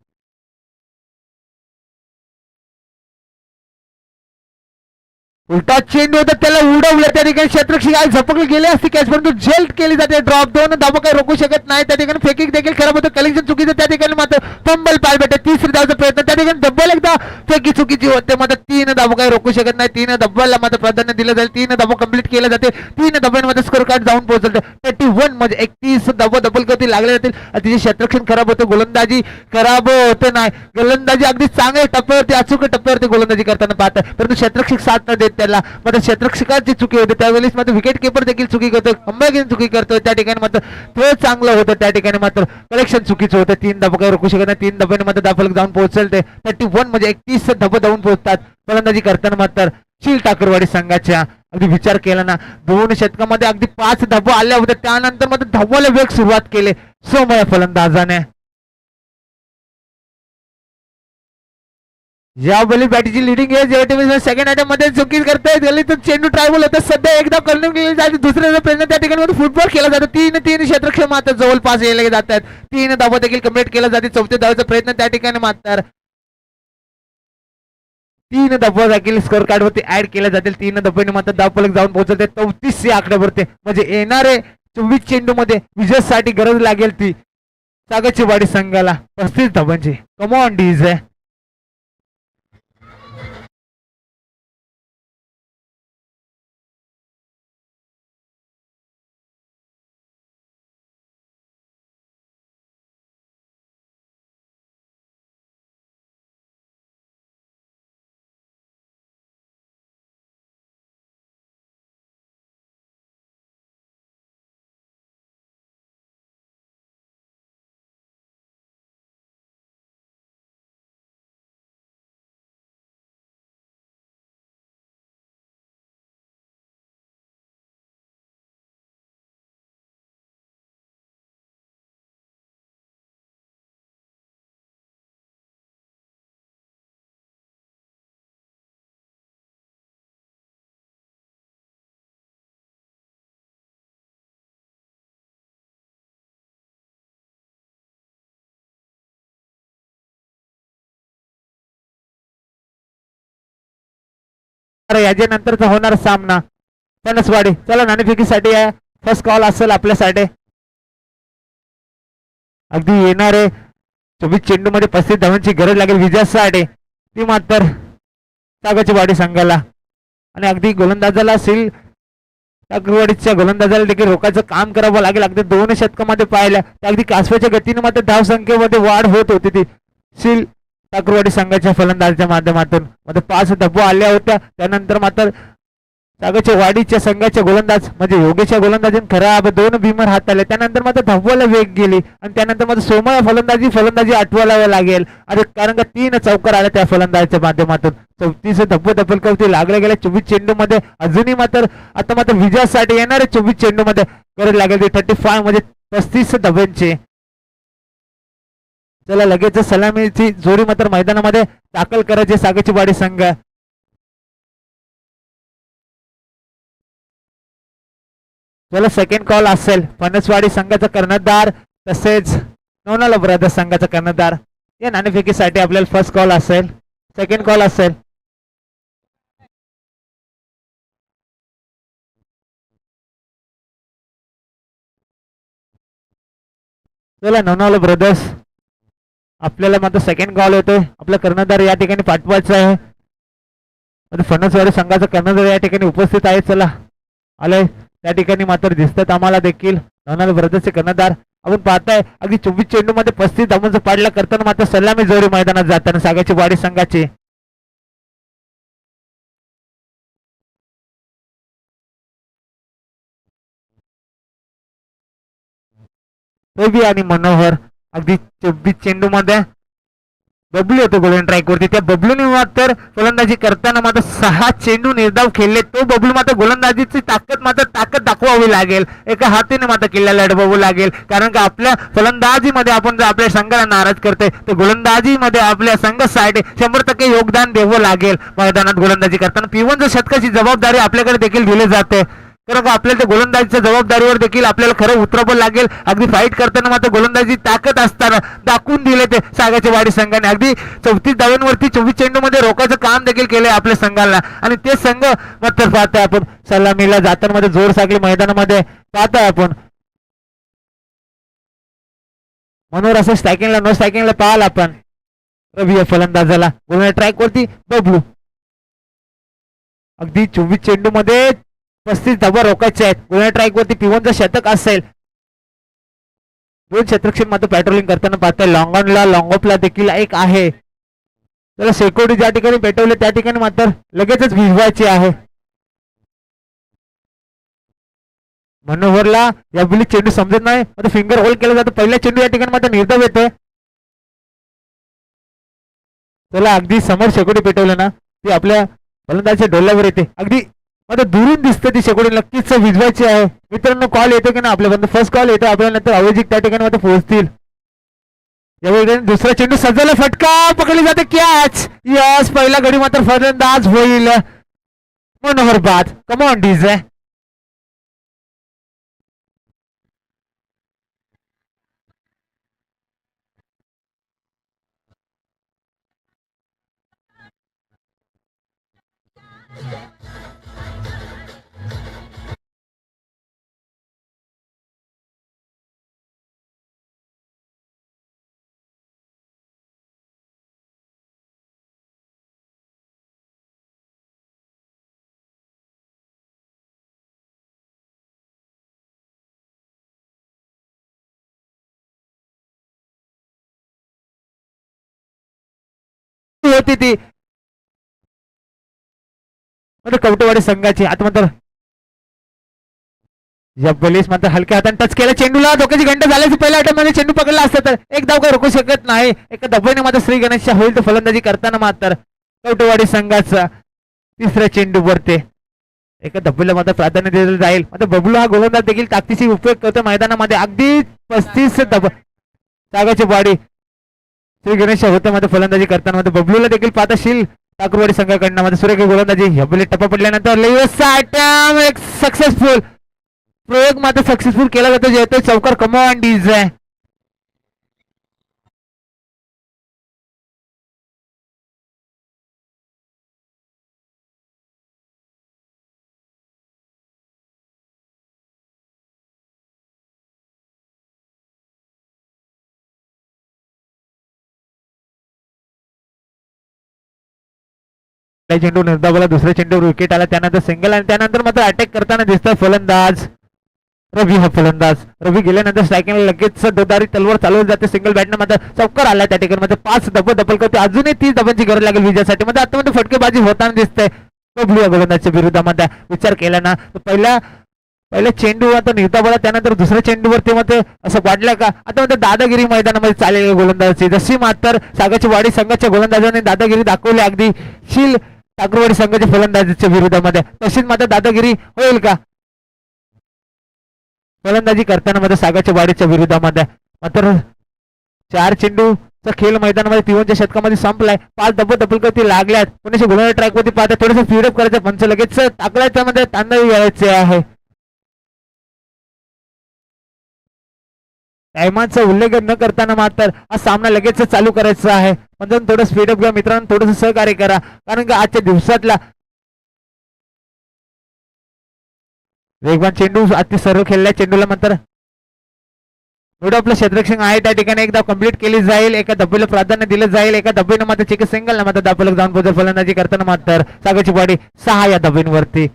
उलटा चेंडू होता त्याला उडवलं त्या ठिकाणी क्षेत्ररक्षक आहे झपकले गेले असते कॅच परंतु जेल्ट केली जाते. ड्रॉप 2 धावा काही रोखू शकत नाही त्या ठिकाणी. फेकिंग देखील खराब होतं कलेक्शन चुकीचं त्या ठिकाणी मात्र फंबल पाय भेटे. 3री धावाचा प्रयत्न त्या ठिकाणी डब्बल एकदा फेकी चुकीची होते मात्र 3 धावा काही रोखू शकत नाही. 3 धावाला मात्र प्राधान्य दिलं जाईल. 3 धावा कंप्लीट केल्या जाते. 3 धावांमध्ये स्कोर कार्ड जाऊन पोहोचलं 31 म्हणजे 31 धावा डबल करती लागले जातील. तिचे क्षेत्ररक्षण खराब होतं गोलंदाजी खराब होते नाही. गोलंदाजी अगदी चांगल्या टप्प्यावरती अचूक टप्प्यावरती गोलंदाजी करताना पाहतात परंतु क्षेत्ररक्षक साथ न देत त्याला मात्र क्षेत्ररक्षकाची चुकी होते. त्यावेळेस मात्र विकेट किपर देखील चुकी करतो अंबागी चुकी करतो त्या ठिकाणी मात्र ते चांगलं होतं त्या ठिकाणी मात्र कलेक्शन चुकीचं होतं. 3 धावा काही रोखू शकत नाही. 3 धाब्याने मात्र दाफलक जाऊन पोहोचेल ते 31 म्हणजे 31 धावा जाऊन पोहोचतात फलंदाजी करताना मात्र शील ठाकरवाडी संघाच्या. अगदी विचार केला ना 2 षटकामध्ये अगदी 5 धावा आल्या होत्या त्यानंतर मात्र धावाला वेग सुरुवात केले सोमया फलंदाजाने. यावेळी बॅटीची लिडिंग आहे सेकंड अटॅम्प मध्ये चुकी करतायत गेली तर चेंडू ट्रायबल होता सध्या एकदा कॉर्नर केली जाते दुसऱ्या प्रयत्न त्या ठिकाणी फुटबॉल केला जातो. 3 क्षेत्ररक्षक मात्र जवळपास यायला जातात. 3 धावा देखील कंप्लीट केला जाते. 4थ्या धावाचा प्रयत्न त्या ठिकाणी मात्र 3 धावा देखील स्कोर कार्ड वरती ऍड केल्या जातील. 3 धावांनी मात्र धावफलक जाऊन पोहोचते 34 या आकड्यावरती म्हणजे येणारे 24 चेंडू मध्ये विजयासाठी गरज लागेल ती सागरची वाडी संघाला 35 धावांची. कमॉन डीज आहे. याच्या नंतरचा होणार सामना फणसवाडी. चला नाणेफेकीसाठी आहे फर्स्ट कॉल असेल आपल्यासाठी. अगदी येणारे 24 चेंडू मध्ये 35 धावांची गरज लागेल विजयासाठी ती मात्र सागरची वाडी संघाला. आणि अगदी गोलंदाजाला असेल सागरवाडीच्या गोलंदाजाला देखील रोखायचं काम करावं लागेल. अगदी 2 षटकामध्ये पाहिल्या अगदी कासव्याच्या गतीने मात्र धाव संख्येमध्ये वाढ होत होती ती शील ठाकरवाडी संघाच्या फलंदाजाच्या माध्यमातून मध्ये 5 धावा आल्या होत्या. त्यानंतर मात्र सागरच्या वाडीच्या संघाच्या गोलंदाज म्हणजे योगेशच्या गोलंदाजीने खराब 2 भीमर हाताळले. त्यानंतर मात्र धावाला वेग गेली आणि त्यानंतर मात्र सोमया फलंदाजी आठवायला लागेल आणि कारण का 3 चौकार आल्या त्या फलंदाजाच्या माध्यमातून. 34 धावा डबल कवती लागल्या गेल्या 24 चेंडू मध्ये. अजूनही मात्र आता मात्र विजयासाठी येणारे 24 चेंडू मध्ये गरज लागेल 35 म्हणजे 35 धावांची. चला लगेच सलामीची जोडी मात्र मैदानामध्ये दाखल करायची सागाची वाडी संघ. चला सेकंड कॉल असेल फणसवाडी संघाचा कर्णधार तसेच नवनाला ब्रदर्स संघाचा कर्णधार या नाणेफेकीसाठी आपल्याला फर्स्ट कॉल असेल सेकंड कॉल असेल. चला नवनाला ब्रदर्स आपल्याला मात्र सेकंड कॉल येतोय. आपला कर्णधार या ठिकाणी पाठवायचा आहे. फणसवाडी संघाचा कर्णधार या ठिकाणी उपस्थित आहे. चला आलंय त्या ठिकाणी मात्र दिसतात आम्हाला देखील नवनाला ब्रदर्सचे कर्णधार. आपण पाहताय अगदी 24 चेंडू मध्ये 35 धावांचा पाडला करताना मात्र सलामी जोडी मैदानात जाताना सागाची वाडी संघाची. रवी आणि मनोहर अगदी 24 चेंडू मध्ये बबलू होतो गोल्डन ट्रॅक वरती. त्या बबलूने मात्र गोलंदाजी करताना मात्र 6 चेंडू निर्धाव खेळले. तो बबलू मात्र गोलंदाजीची ताकद दाखवावी लागेल. एका हातीने मात्र किल्ल्याला अडवावं लागेल. कारण का आपल्या फलंदाजीमध्ये आपण जर आपल्या संघाला नाराज करतोय तर गोलंदाजीमध्ये आपल्या संघासाठी 100% योगदान द्यावं लागेल. मैदानात गोलंदाजी करताना P1 षटकाची जबाबदारी आपल्याकडे देखील दिली जाते. कारण का आपल्याला त्या गोलंदाजीच्या जबाबदारीवर देखील आपल्याला खरं उतरावं लागेल. अगदी फाईट करताना मात्र गोलंदाजी ताकद असताना दाखवून दिले ते सागाची वाडी संघाने. अगदी 34 धावांवरती 24 चेंडू मध्ये रोखायचं काम देखील केलंय आपल्या संघाला. आणि ते संघ मात्र पाहतोय आपण सलामीला जाताना जोर सागली मैदानामध्ये पाहतोय आपण. मनोहर असं स्ट्रायकिंगला नो स्ट्रायकिंगला पाहाल आपण. रवी फलंदाजाला गोलंदाज ट्रॅक वरती बबलू अगदी 24 चेंडू मध्ये 35 धावा रोखायचे आहेत. गोलंदाज ट्रॅक वरती P1 शतक असेल. 2 शतरक्षण मात्र पेट्रोलिंग करताना पाहताय. लॉंग ऑनला लॉंग ऑफला देखील एक आहे. त्याला शेकोटी ज्या ठिकाणी पेटवले त्या ठिकाणी मात्र लगेचच भिजवायची आहे. मनोहरला या बुली चेंडू समजत नाही आता फिंगर होल्ड केला जातो. पहिल्या चेंडू या ठिकाणी मात्र निर्धाव येते. त्याला अगदी समोर शेकोटी पेटवलं ना ती आपल्या फलंदाजाच्या डोल्यावर येते. अगदी आता दुरून दिसते ती शेकोटी नक्कीच भिजवायची आहे. मित्रांनो कॉल येतो की ना आपल्यापर्यंत फर्स्ट कॉल येतो आपल्याला नंतर अवैजिक त्या ठिकाणी मात्र पोहोचतील. यावेळी दुसरा चेंडू सजवला फटका पकडली जाते कॅच. यस पहिला गडी मात्र फलंदाज होईल मनोहर बाद. Come on DJ. होती ती कवटेवाडी संघाची. आता मात्र जब्बलीस मात्र हलक्या हाताने टच केला चेंडूला. धोक्याची घंटा झाल्याची पहिल्या अटेम्प्टमध्ये चेंडू पकडला असता तर एक धाव काही रोखू शकत नाही. एका धब्ब्याने मात्र श्री गणेशच्या होईल तर फलंदाजी करताना मात्र कवटेवाडी संघाचा तिसऱ्या चेंडूवरती एका धब्बीला मात्र प्राधान्य दिलं जाईल. मात्र बबलू हा गोलंदाज देखील ताकदीची उपयोग करतो मैदानामध्ये. अगदी 35 धावा सागाची वाडी श्री गणेश होते मात्र फलंदाजी करताना मात्र बबलूला देखील पाहताशील ठाकूरवाडी संघाकडनं मात्र सुरेख गोलंदाजी हबली टप्पा पडल्यानंतर एक सक्सेसफुल प्रयोग मात्र सक्सेसफुल केला जातो. जे येतोय चौकार कमॉन डीजे. चेंडू निर्धावला दुसऱ्या चेंडूवर विकेट आला त्यानंतर सिंगल आणि त्यानंतर मात्र अटॅक करताना दिसतात फलंदाज रवी. हा फलंदाज रवी गेल्यानंतर स्ट्रायकिंगला लगेच दोदारी तलवार चालवली जाते. सिंगल बॅटनं मात्र चौकार आला त्या ठिकाणी मात्र 5 दबल करते. अजूनही 30 धावांची गरज लागेल विजयासाठी. मध्ये आता मध्ये फटकेबाजी होताना दिसते बबलू या गोलंदाजच्या विरोधामध्ये. विचार केला ना तर पहिल्या चेंडू आता निर्धावला त्यानंतर दुसऱ्या चेंडूवरती मध्ये असं वाटलं का आता मध्ये दादागिरी मैदानामध्ये चालेल गोलंदाजाची. जशी मात्र सागाची वाडी संघाच्या गोलंदाजाने दादागिरी दाखवली अगदी शील ठाकूरवाडी संघाच्या फलंदाजीच्या विरोधामध्ये तशीच मात्र दादागिरी होईल का फलंदाजी करताना मात्र सागाच्या वाडीच्या विरोधामध्ये. मात्र 4 चेंडू खेळ मैदानामध्ये पिवनच्या शतकामध्ये संपलाय. 5 धब्बलकरती लागल्यात. पुण्याच्या गुलाल ट्रॅक वरती पाहता थोडंसं स्पीडअप करायचं पंच लगेच टाकलायच्या मध्ये तांदळी घ्यायचे आहे. टायमांचा उल्लेख न करताना मात्र हा सामना लगेच चालू करायचा आहे. म्हणजे थोडं स्पीडअप घ्या मित्रांनो, थोडंसं सहकार्य करा, कारण की आजच्या दिवसातला वेगवान चेंडू अति सर्व खेळल्या चेंडूला मात्र एवढं आपलं क्षेत्ररक्षण आहे त्या ठिकाणी एकदा कंप्लीट केली जाईल. एका धब्बीला प्राधान्य दिलं जाईल. एका धब्बीनं मात्र चिक सिंगल मात्र दापलक जाऊन पोहोचेल. फलंदाजी करताना मात्र सागरची बॉडी 6 या धब्बींवरती.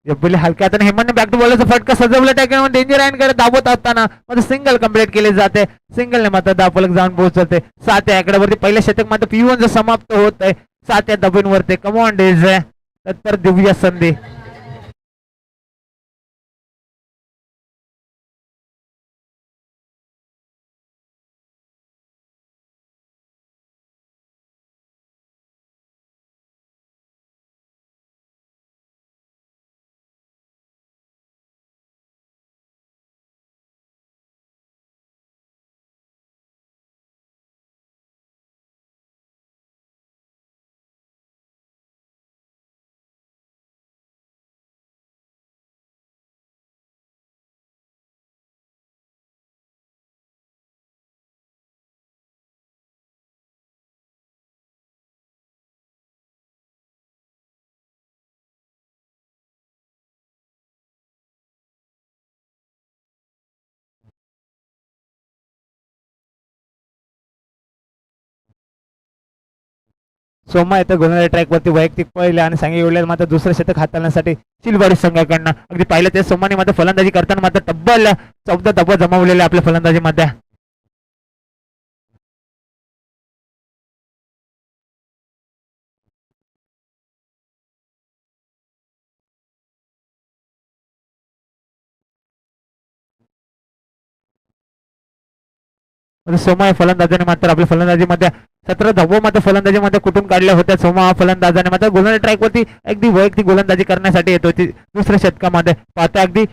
जब्बुली हलक्या हाताने हेमंतने बॅक टू बॉलचा फटका सजवला त्या डेंजर अँड कडे दाबत असताना मात्र सिंगल कंप्लीट केले जाते. सिंगलने मात्र दापलक जाऊन पोहोचते 7 या आकड्यावरती. पहिल्या शतक मात्र पिवून समाप्त होत आहे 7 या धब्बींवरती. कमॉन डेज तर दिव्य संधी. सोमा येतं गोंधळ ट्रॅक वरती वैयक्तिक पहिले आणि सांगे एवढ्या मात्र दुसरं शतक हाताळण्यासाठी चिलबाडी संघाकडनं अगदी पाहिलं ते सोमाने मात्र फलंदाजी करताना मात्र तब्बल 14 धावा जमावलेल्या आपल्या फलंदाजीमध्ये. सोमा या फलंदाजाने मात्र आपल्या फलंदाजीमध्ये 17 धावा मात्र फलंदाजीमध्ये कुठून काढल्या होत्या. सोमा हा फलंदाजाने मात्र गोलंदाज ट्रॅक वरती अगदी वैयक्तिक गोलंदाजी करण्यासाठी येत होती दुसऱ्या शतकामध्ये. पाहता अगदी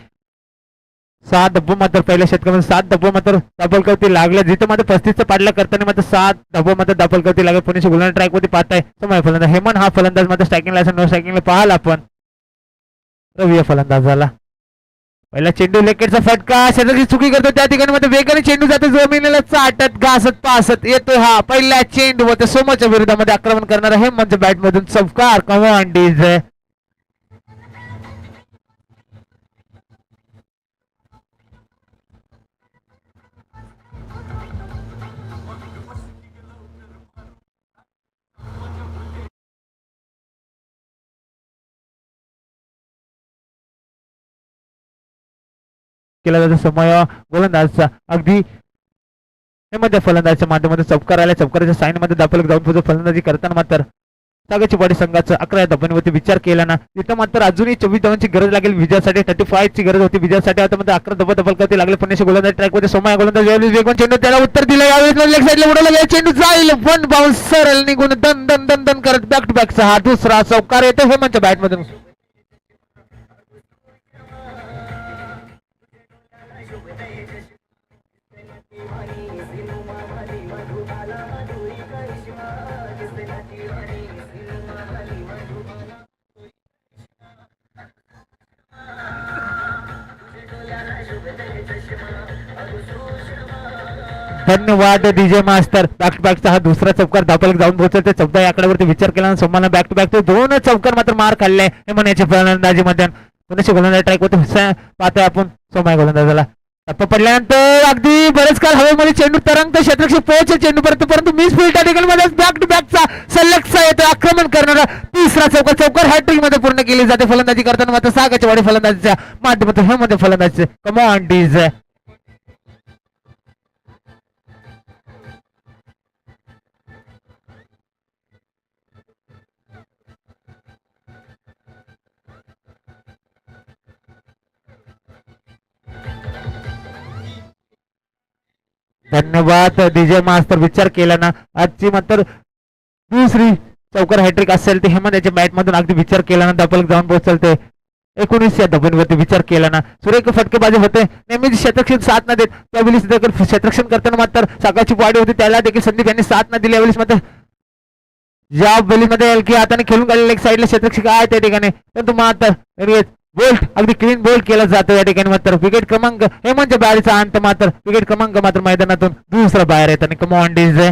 7 धब्बो मात्र पहिल्या शतकामध्ये 7 धब्बो मात्र दापलकवरती लागल्या. जिथं मात्र 35 पाडला करताना मात्र 7 धब्बो मात्र दापलकवरती लागले. पुण्याच्या गोलंदाज ट्रॅक वरती पाहताय सोमा फलंदाज. हेमंत हा फलंदाज मात्र स्ट्रायकिंगला नो स्ट्रायकिंगला पाहाल आपण. रवी फलंदाज झाला. पहिला चेंडू लेकेटचा फटका शेजारची चुकी करतो त्या ठिकाणी मध्ये वेगाने चेंडू जातो जमिनीला चाटत घासत पासत येतोय. हा पहिला चेंडू व सोमाच्या विरोधामध्ये आक्रमण करणारा हेमंत बॅट मधून चौकार. कमॉन डीज. केला जातो समय गोलंदाजचा अगदी मध्ये फलंदाजच्या माध्यमातून चौकार आल्या. चौकाराच्या साईन मध्ये दापलक जाऊन पुढे फलंदाजी करताना मात्र सागरची बॉडी संघाचं 11 धावांवरती विचार केला ना तिथं मात्र अजूनही 24 धावांची गरज लागेल विजयासाठी. 35 ची गरज होती विजयासाठी. आता मात्र 11 धावा डबल करते लागले. पुण्याच्या गोलंदाज ट्रॅक मध्ये सोमा गोलंदाज वेगवान चेंडू त्याला उत्तर दिलं. यावेळेस लेग साईडला उडवला चेंडू जाईल. वन बाउन्स सरळ निघून दन दन दन दन करत बॅक टू बॅकचा हा दुसरा चौकार येतो हेमंतच्या बॅट मधून. धन्यवाद डीजे मास्टर. बॅक टू बॅकचा हा दुसरा चौकार दापलक जाऊन पोहोचते. 14 आकड्यावरती विचार केला सोमाना बॅक टू बॅक 2 चौकार मात्र मार खाल्ले हे म्हणायचे फलंदाजीमध्ये. पुण्याच्या गोलंदाज ट्रॅक वरती पाहतोय आपण सोमा गोलंदाजाला टप्पा पडल्यानंतर अगदी बरेच काळ हवेमध्ये चेंडू तरंगत क्षेत्ररक्षक पोहोचे चेंडू परंतु मिस फील्ड त्या ठिकाणी मध्ये बॅक टू बॅकचा सलगचा येतो आक्रमण करणारा तिसरा चौकार हॅट्रिक मध्ये पूर्ण केली जाते. फलंदाजी करताना मात्र सागरच्या वाडी फलंदाजीच्या माध्यमातून हे मध्ये फलंदाजीचे कमॉन डीज. धन्यवाद डीजे मास्तर. विचार केला ना आजची मात्र दुसरी चौकार हॅट्रिक असेल ते हेमंत याच्या बॅट मधून अगदी विचार केला ना डबल जाऊन पोहोचलते 19 या धबनवरती. विचार केला ना सुरेख फटकेबाजी होते नेहमीच क्षेत्ररक्षण साथ न देत त्यावेळी क्षेत्ररक्षण करताना मात्र सागाची वाडी होती त्याला देखील संदीप यांनी साथ न दिली. यावेळी मात्र ज्या बेलीमध्ये एलकी हाताने खेळून गेलेले एक साईडला क्षेत्ररक्षक आहे त्या ठिकाणी परंतु मात्र बोल्ट अगदी क्लीन बोल्ट केला जातो या ठिकाणी. मात्र विकेट क्रमांक हेमंतच्या बॅटचा अंत मात्र विकेट क्रमांक मात्र मैदानातून दुसरा बाहेर येत आणि कम ऑन डीजे.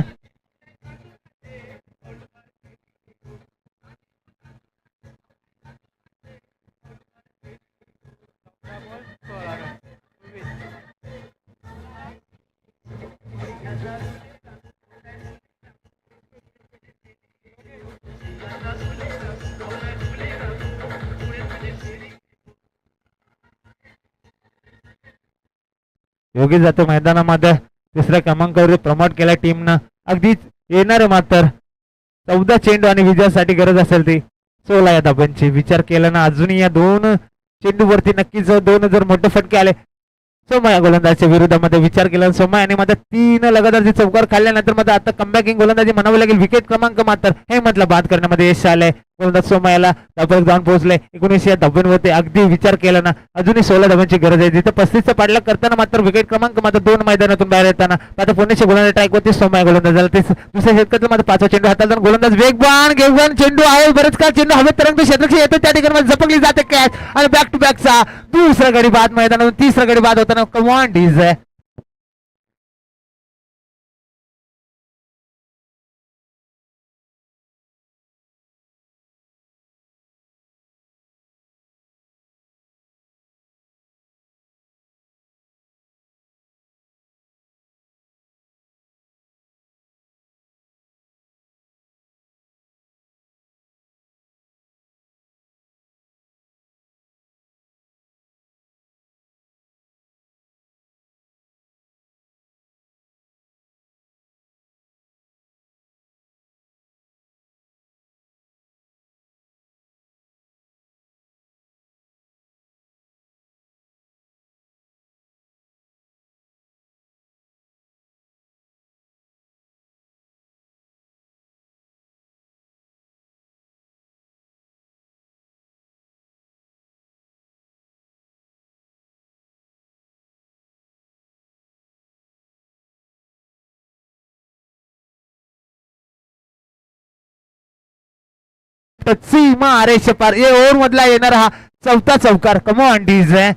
योगी जातो मैदानामध्ये तिसऱ्या क्रमांकावर प्रमोट केला टीमनं. अगदीच येणार मात्र 14 चेंडू आणि विजयासाठी गरज असेल ती 16 या धाबांची. विचार केला ना अजूनही या 2 चेंडूवरती नक्कीच 2 जर मोठे फटके आले सोमया गोलंदाजच्या विरोधामध्ये. विचार केला सोमया आणि मात्र 3 लगातार चौकार खाल्ल्यानंतर मात्र आता कमबॅकिंग गोलंदाजी म्हणावी लागेल. विकेट क्रमांक मात्र हे म्हटलं बाद करण्यामध्ये यश आलंय. गोलंदाज सोमयाला धाब्यावर जाऊन पोहोचले 19 या धाब्यांवरती. अगदी विचार केला ना अजूनही 16 धाब्यांची गरज आहे. जिथे 35चा पाडला करताना मात्र विकेट क्रमांक मात्र 2 मैदानातून बाहेर येताना आता पुण्याच्या गोलंदाज ट्रॅकवरती सोमया गोलंदाजाला ते दुसऱ्या षटकाचा मात्र 5वा चेंडू हातात जाऊन गोलंदाज वेगवान चेंडू आहे. बरेच काळ चेंडू हवेत तरंगतो क्षेत्ररक्षक येतो त्या ठिकाणी झपकली जाते कॅच आणि बॅक टू बॅकचा दुसरा गडी बाद मैदानातून तिसरा गडी बाद होताना कमांड इज आहे. सीमा आरेश पार या ओव्हर मधला येणार हा 4था चौकार. कमॉन डीज आहे.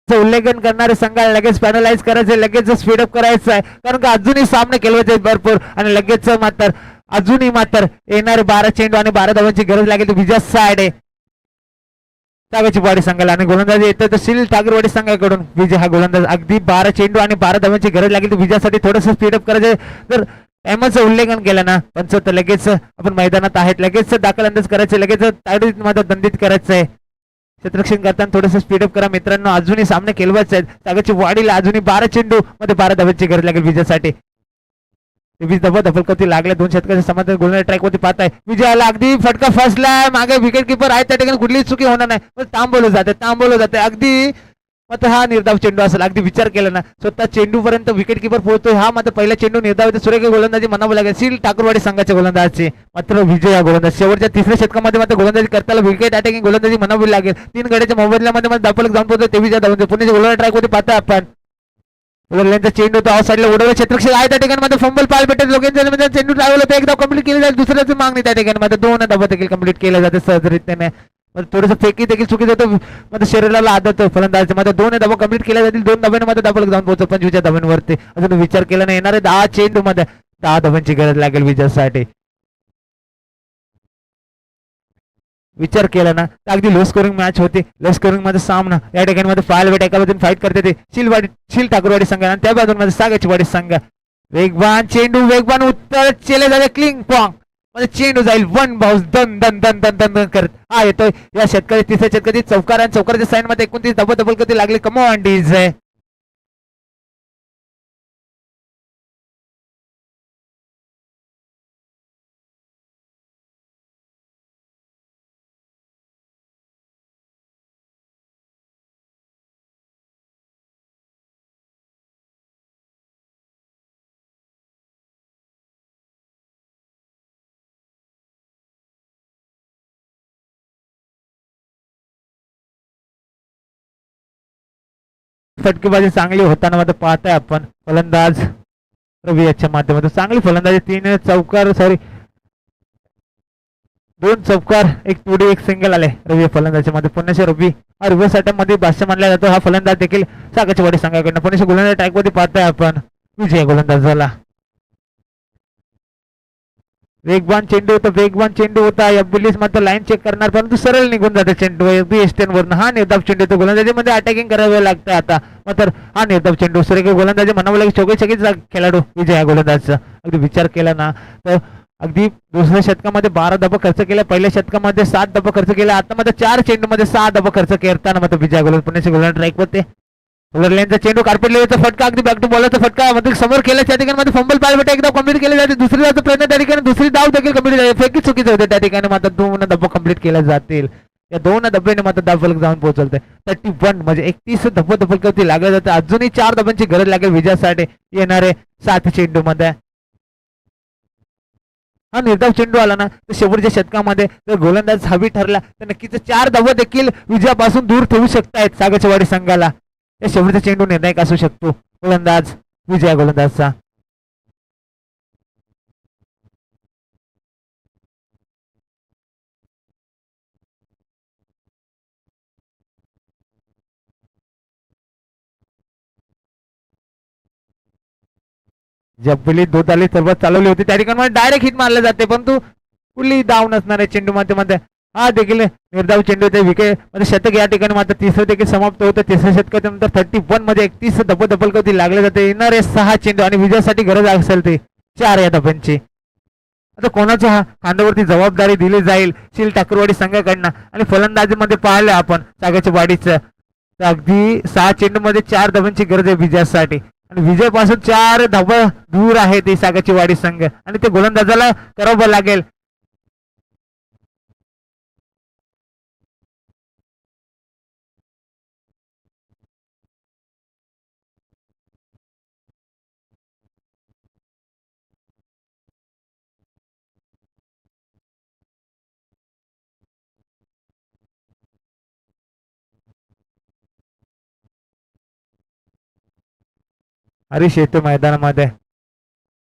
उल्लेखन करणारे संघाला लगेच पॅनलाइज करायचे लगेच स्पीडअप करायचं आहे कारण का अजूनही सामने खेळवायचे भरपूर आणि लगेच मात्र अजूनही मात्र येणारे 12 चेंडू आणि 12 धावांची गरज लागेल. विजय साइड आहे सागाची वाडी संघाला आणि गोलंदाज येतं तर शिल ठाकरवाडी संघाकडून विजय हा गोलंदाज. अगदी 12 चेंडू आणि 12 धावांची गरज लागेल विजयासाठी थोडंसं स्पीडअप करायचं. जर एमचं उल्लेखन केलं ना पंच लगेच आपण मैदानात आहेत लगेच दाखल अंदाज करायचं लगेच ताडीत मध्ये दंडित करायचं आहे. क्षेत्ररक्षण करताना थोडंसं स्पीडअप करा मित्रांनो. अजूनही सामने खेळवायचे आहेत सागाची वाडीला अजूनही 12 चेंडू मध्ये 12 धावांची गरज लागेल विजयासाठी. 23 धावा धबलकवती लागल्या 2 षटकाच्या समाधान गोलंदाज ट्रॅक वरती पाहताय विजयाला अगदी फटका फसलाय मागे विकेट किपर आहे त्या ठिकाणी कुठलीच चुकी होणार नाही. थांबवलं जाते अगदी मात्र हा निर्धाव चेंडू असेल. अगदी विचार केला ना स्वतः चेंडू पर्यंत विकेट किपर पोहोचतोय हा मात्र पहिला चेंडू निर्धाव येतो. सुरेख गोलंदाजी म्हणावं लागेल सील ठाकरवाडी संघाच्या गोलंदाजचे. मात्र विजय हा गोलंदाज शेवटच्या 3ऱ्या षटकामध्ये मात्र गोलंदाजी करताना विकेट अटॅकिंग गोलंदाजी म्हणावी लागेल. 3 गड्याच्या मोबदल्यामध्ये दापलक जाऊन पोहोचतो 23 धावांचे. पुण्याच्या गोलंदाज ट्रॅक वरती पाहताय आपण चेंडू तो ऑफ साईडला उडवला क्षेत्ररक्षक आहे त्या ठिकाणी मध्ये फंबल पाल भेटेल लोकांच्या चेंडू ट्रॅव्हल एकदा कंप्लीट केली जाईल दुसऱ्याची मागणी त्या ठिकाणी मध्ये 2 धावा देखील कंप्लीट केल्या जाते सहजरित्याने. थोडंसं फेकी देखील चुकी जातो मध्ये शरीराला आदत फलंदाज मध्ये 2 धावा कंप्लीट केल्या जातील 2 धाब्यांमध्ये दाबल जाऊन पोहोचतो 25 धाब्यांवरती. अजून विचार केला नाही येणारे 10 चेंडू मध्ये 10 धावांची गरज लागेल विजयासाठी. विचार केला ना तर अगदी लो स्कोरिंग मॅच होते. लो स्कोरिंग मध्ये सामना या ठिकाणी मध्ये फायल वेट एका बाजून फाईट करते ते शील ठाकूरवाडी संघ आणि त्या बाजून मध्ये सागाची वाडी संघ. वेगवान चेंडू वेगवान उत्तर चेले झाले क्लिंग पॉंग मध्ये चेंडू जाईल वन बाउस दन दन दन दन दन दन करत हा येतोय या शेतकरी तिसऱ्या शेतकरी चौकार आणि चौकाराच्या साईड मध्ये 29 डबल डबल कधी लागले कमॉन डीजे. फटकेबाजी चांगली होताना मध्ये पाहताय आपण. फलंदाज रवी याच्या माध्यमातून चांगली फलंदाजी 3 चौकार सॉरी 2 चौकार 1 तोडी 1 सिंगल आले रवी फलंदाजी मध्ये. पुण्याच्या रवी हा रिव्हर्स अटॅक मध्ये भाष्य मानला जातो. हा फलंदाज देखील सागाची वाडी संघाकडनं पुण्याच्या गोलंदाज ट्रॅक मध्ये पाहताय आपण. विजय गोलंदाज झाला. वेगवान चेंडू होता वेगवान चेंडू होता या बिलीस मात्र लाईन चेक करणार परंतु सरळ निघून जाते चेंडू अगदी एस्टेन वरून. हा निर्धाव चेंडू येतो गोलंदाजीमध्ये अटॅकिंग करावे लागतं आता मात्र हा निर्धाव चेंडू सुरेख गोलंदाजी म्हणावं लागेल. चौघे खेळाडू विजय गोलंदाजचा अगदी विचार केला ना तर अगदी दुसऱ्या शतकामध्ये 12 डबा खर्च केला. पहिल्या शतकामध्ये 7 डबा खर्च केला. आता मध्ये 4 चेंडू मध्ये 6 डबा खर्च करताना मात्र विजय गोलंदाज पुण्याचे गोलंदाज ट्रॅक होते. लेनचा चेंडू कार्पेट लेवलचा फटका अगदी बॅक टू बॉलरचा फटका मध्ये समोर केला त्या ठिकाणी मध्ये फंबल पाय बेटा एकदा कंप्लीट केले जाते. दुसरी धावचा प्रयत्न त्या ठिकाणी दुसरी धाव देखील कंप्लीट झाली. फेकी चुकीचे होते त्या ठिकाणी मात्र 2 धब्बे कंप्लीट केले जातील. या 2 धब्ब्याने मात्र धावफलक जाऊन पोहोचवते 31 म्हणजे 31 धब्बे धब्बलकवरती लागले जाते. अजूनही 4 धब्ब्यांची गरज लागेल विजयासाठी येणारे 7 चेंडू मध्ये. हा निर्धाव चेंडू आला ना तर शेवटच्या शतकामध्ये जर गोलंदाज हवी ठरला तर नक्कीच 4 धावा देखील विजयापासून दूर ठेवू शकतायत सागाची वाडी संघाला. या शेवटचा चेंडू निर्णायक असू शकतो गोलंदाज विजय गोलंदाजचा. जब्बली दोताली सर्वात चालवली होती त्या ठिकाणी डायरेक्ट हिट मारले जाते परंतु कुठली धाव नसणार आहे चेंडू मध्ये. हा देखील निर्धाव चेंडू ते विकेट मध्ये शतक या ठिकाणी मात्र तिसरं देखील समाप्त होतं. तिसऱ्या शतकाच्या नंतर 31 मध्ये 31 धब्बल कधी लागले जाते. येणारे 6 चेंडू आणि विजयासाठी गरज असेल ते 4 या धब्ब्यांची. आता कोणाच्या खांद्यावरती जबाबदारी दिली जाईल शील ठाकूरवाडी संघाकडनं आणि फलंदाजीमध्ये पाहिलं आपण सागाच्या वाडीचं तर अगदी 6 चेंडू मध्ये 4 धावांची गरज आहे विजयासाठी आणि विजयापासून 4 धावा दूर आहे ती सागाची वाडी संघ आणि ते गोलंदाजाला करावं लागेल. हरीश येतो मैदानामध्ये.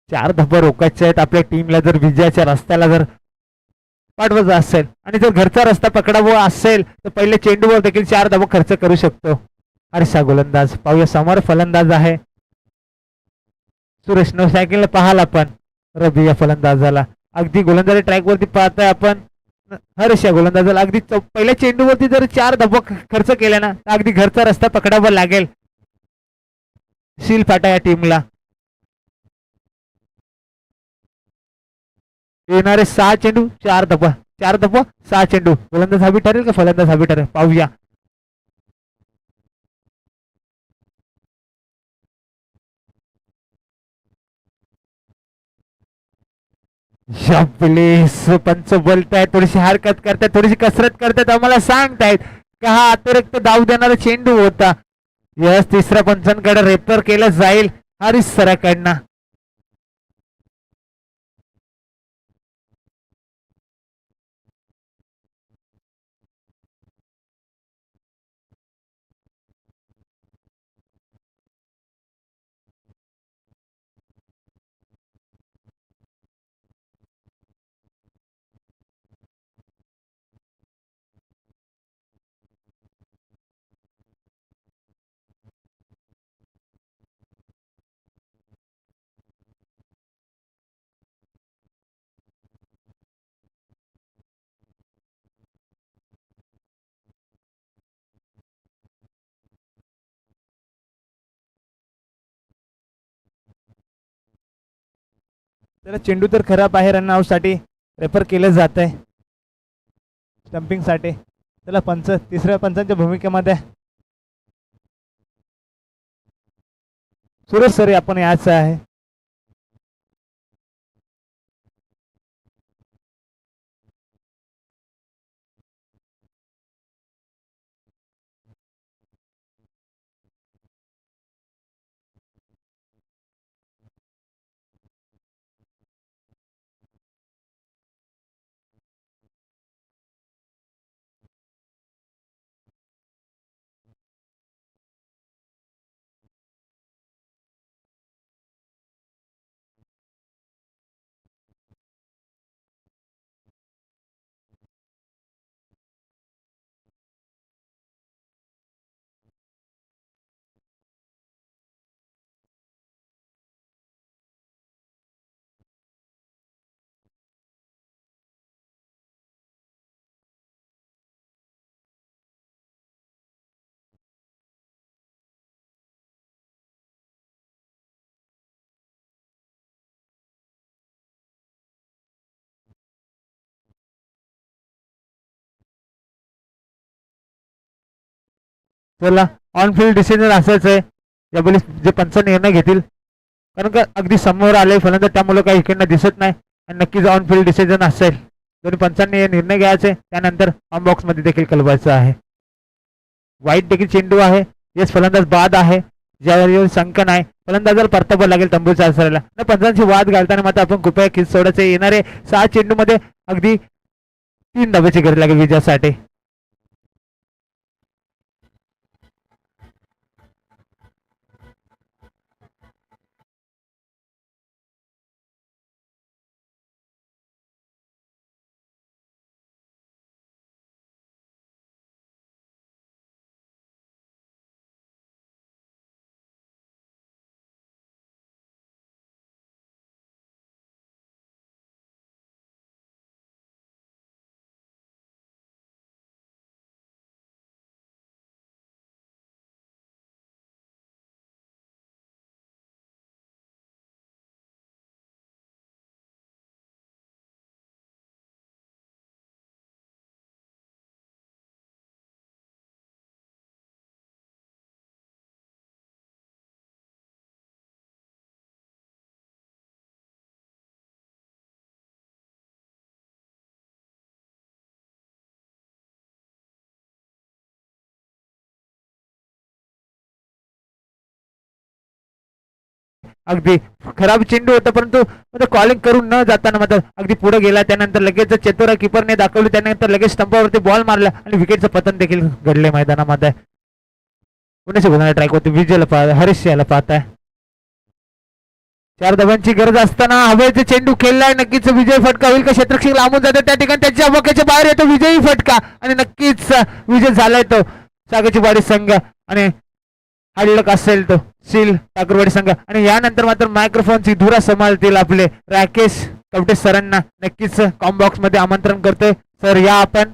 4 धब्बे रोखायचे आहेत आपल्या टीमला जर विजयाच्या रस्त्याला जर पाठवायचं असेल आणि जर घरचा रस्ता पकडावा असेल तर पहिले चेंडूवर देखील 4 धावा खर्च करू शकतो. हर्षा गोलंदाज पाहूया समोर फलंदाज आहे सुरेश नो सायकल पाहाल आपण. रवी या फलंदाजाला अगदी गोलंदाजी ट्रॅक वरती पाहताय आपण. हर्षा गोलंदाजाला अगदी पहिल्या चेंडूवरती जर 4 धावा खर्च केल्या ना तर अगदी घरचा रस्ता पकडावा लागेल शील फाटा या टीमला. येणारे 6 चेंडू 4 धावा 4 धावा 6 चेंडू गोलंदाज हवी ठरेल का फलंदाज हवी ठरेल पाहूया. प्लीज पंच बोलतायत थोडीशी हरकत करतायत थोडीशी कसरत करतायत आम्हाला सांगतायत का हा अतिरिक्त धाव देणारा चेंडू होता. यस तिसऱ्या पंचांकडे रेफर केलं जाईल हरीश सराकडनं. त्याला चेंडू तर खराब आहे, रन आउटसाठी रेफर केलं जात आहे स्टंपिंगसाठी. त्याला पंच तिसऱ्या पंचांच्या भूमिकेमध्ये सुरेश सर आपण याच आहे. चला ऑन फील्ड डिसिजन असायच आहे यावेळी जे पंच निर्णय घेतील, कारण का अगदी समोर आले फलंदाज त्यामुळे काही इकडनं दिसत नाही आणि नक्कीच ऑन फील्ड डिसिजन असेल. दोन्ही पंचांनी हे निर्णय घ्यायचे, त्यानंतर ऑन बॉक्स मध्ये देखील कलवायचं आहे. वाईट देखील चेंडू आहे, येस फलंदाज बाद आहे, ज्यावेळी संख नाही, फलंदाजाला परतावं लागेल तंबूचा असायला. पंचांची वाद घालताना मात्र आपण कृपया खिच सोडायचे. येणारे 6 चेंडू मध्ये अगदी 3 धाब्याची गरज लागेल विजयासाठी. अगदी खराब चेंडू होता, परंतु कॉलिंग करून न जाताना मात्र अगदी पुढे गेला. त्यानंतर लगेच चतुरा किपरने दाखवली, त्यानंतर लगेच स्टंपावरती बॉल मारला आणि विकेटचं पतन देखील घडले मैदानामध्ये. पुण्याच्या गुन्हा ट्रॅक होती, विजयला हरीश याला पाहत आहे. 4 धावांची गरज असताना हवेचे चेंडू खेळलाय, नक्कीच विजय फटका होईल का? क्षेत्ररक्षक लांबून जाते, त्या ठिकाणी त्याच्या अवकाच्या बाहेर येतो विजयी फटका आणि नक्कीच विजय झालाय तो सागरची वाडी संघ आणि हडलक असेल तो सील ठाकरवाडी संघ. आणि यानंतर मात्र मायक्रोफोनची धुरा सांभाळतील आपले राकेश कवटे सरांना नक्कीच कॉम बॉक्स मध्ये आमंत्रण करतोय. सर या आपण.